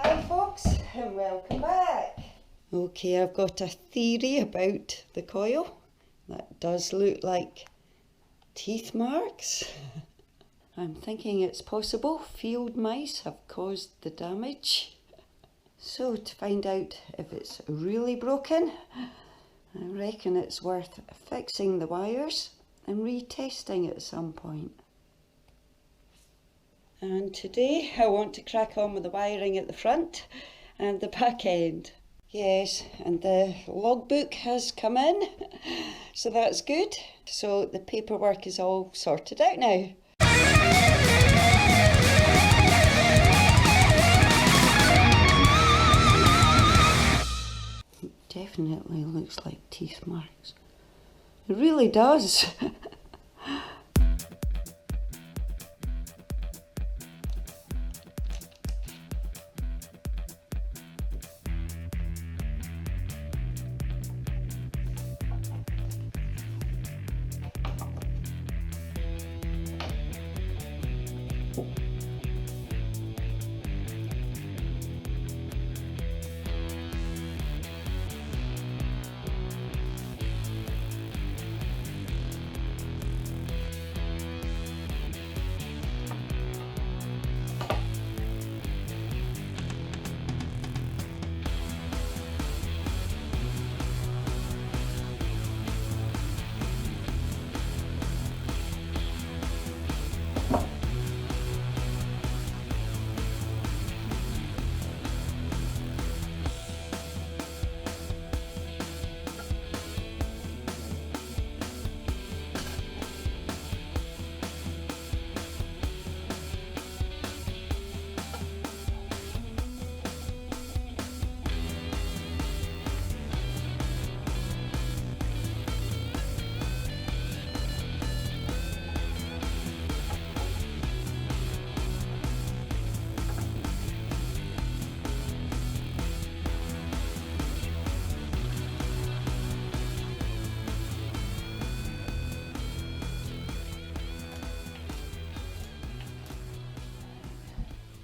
Hi folks, and welcome back. Okay, I've got a theory about the coil. That does look like teeth marks. I'm thinking it's possible field mice have caused the damage. So to find out if it's really broken, I reckon it's worth fixing the wires and retesting at some point. And today I want to crack on with the wiring at the front and the back end. Yes, and the logbook has come in, so that's good. So the paperwork is all sorted out now. It definitely looks like teeth marks. It really does.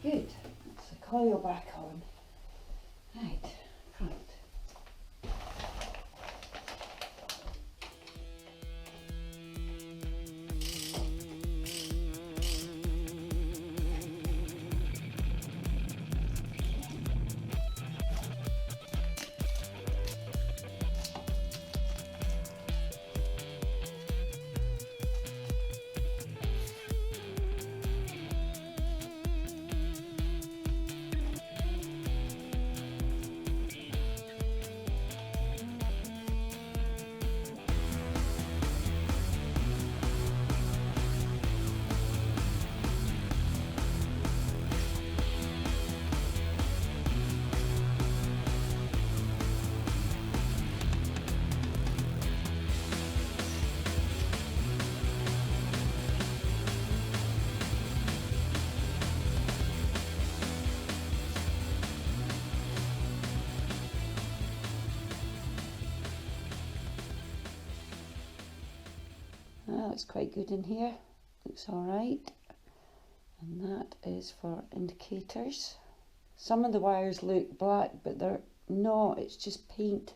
Good, let's the coil back on. Right, front. That looks quite good in here, looks alright. And that is for indicators. Some of the wires look black, but they're not, it's just paint.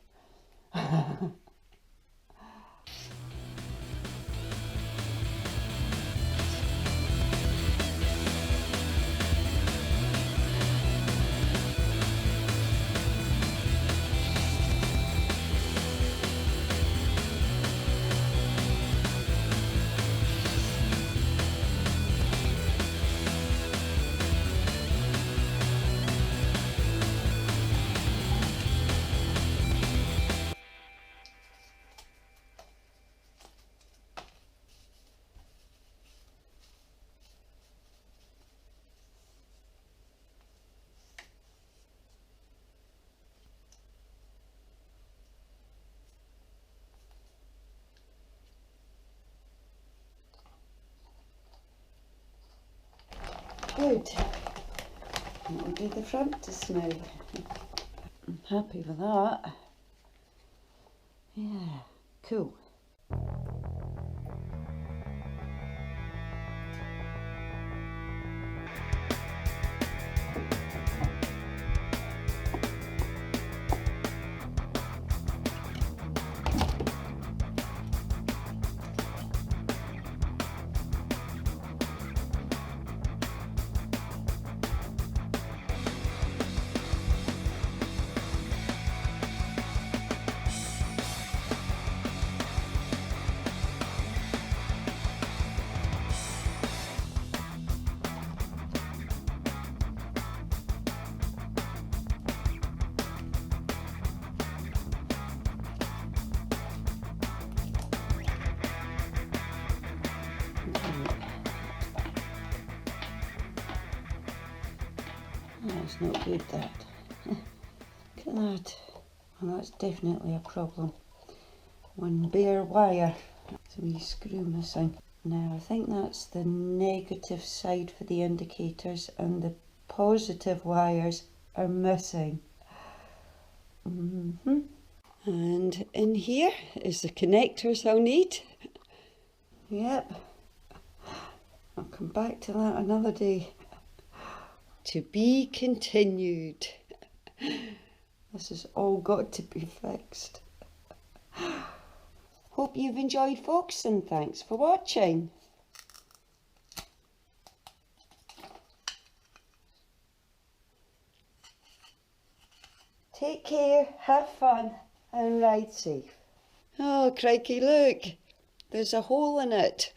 Good. And we'll do the front just now. I'm happy with that. Yeah, cool. That's not good, that. Look at that. Well, that's definitely a problem. One bare wire. It's a wee screw missing. Now I think that's the negative side for the indicators and the positive wires are missing. And in here is the connectors I'll need. Yep. I'll come back to that another day. To be continued. This has all got to be fixed. Hope you've enjoyed, folks, and thanks for watching. Take care, have fun, and ride safe. Oh, crikey, look, there's a hole in it.